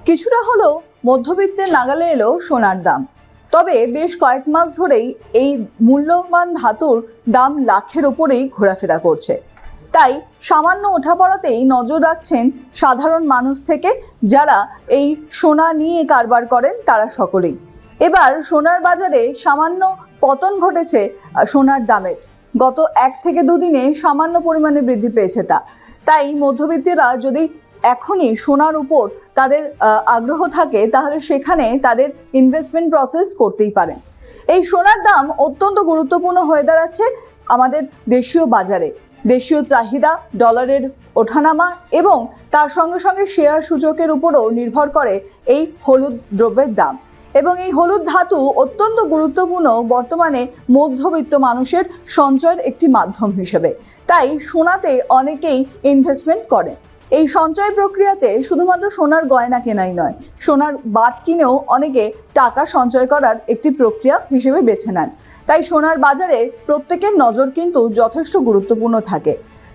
কিছুটা হলেও মধ্যবিত্তের নাগালে এলো সোনার দাম। তবে বেশ কয়েক মাস ধরেই এই মূল্যবান ধাতুর দাম লাখের ওপরেই ঘোরাফেরা করছে। তাই সামান্য ওঠাপড়াতেই নজর রাখছেন সাধারণ মানুষ থেকে যারা এই সোনা নিয়ে কারবার করেন তারা সকলেই। এবার সোনার বাজারে সামান্য পতন ঘটেছে সোনার দামের। গত 1 থেকে 2 দিনে সামান্য পরিমাণে বৃদ্ধি পেয়েছে তা। তাই মধ্যবিত্তরা যদি এখনই সোনার উপর তাদের আগ্রহ থাকে তাহলে সেখানে তাদের ইনভেস্টমেন্ট প্রসেস করতেই পারেন। এই সোনার দাম অত্যন্ত গুরুত্বপূর্ণ হয়ে দাঁড়াচ্ছে আমাদের দেশীয় বাজারে। দেশীয় চাহিদা, ডলারের ওঠানামা এবং তার সঙ্গে সঙ্গে শেয়ার সূচকের উপরও নির্ভর করে এই হলুদ দ্রব্যের দাম। এবং এই হলুদ ধাতু অত্যন্ত গুরুত্বপূর্ণ বর্তমানে মধ্যবিত্ত মানুষের সঞ্চয়ের একটি মাধ্যম হিসেবে। তাই সোনাতে অনেকেই ইনভেস্টমেন্ট করেন। এই সঞ্চয় প্রক্রিয়াতে শুধুমাত্র সোনার গয়না কেনাই নয়, সোনার বাট কিনেও অনেকে টাকা সঞ্চয় করার একটি প্রক্রিয়া হিসেবে বেছে নেন। তাই সোনার বাজারে প্রত্যেকের নজর কিন্তু যথেষ্ট গুরুত্বপূর্ণ থাকে।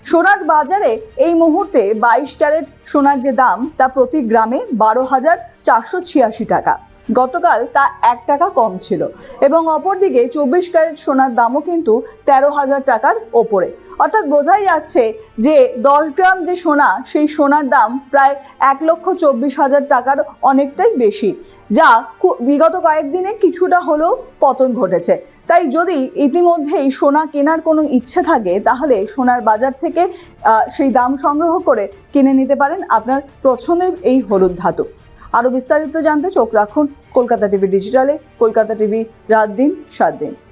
সোনার বাজারে এই মুহূর্তে 22 ক্যারেট সোনার যে দাম তা প্রতি গ্রামে 12,486 টাকা। গতকাল তা 1 টাকা কম ছিল এবং অপরদিকে 24 ক্যারেট সোনার দামও কিন্তু 13,000 টাকার ওপরে। অর্থাৎ বোঝাই যাচ্ছে যে 10 গ্রাম যে সোনা, সেই সোনার দাম প্রায় 1,24,000 টাকার অনেকটাই বেশি, যা বিগত কয়েকদিনে কিছুটা হলেও পতন ঘটেছে। তাই যদি ইতিমধ্যেই সোনা কেনার কোনো ইচ্ছে থাকে তাহলে সোনার বাজার থেকে সেই দাম সংগ্রহ করে কিনে নিতে পারেন আপনার পছন্দের এই হলুদ ধাতু। আরও বিস্তারিত জানতে চোখ রাখুন কলকাতা টিভি ডিজিটালে। কলকাতা টিভি, রাত দিন 7 দিন।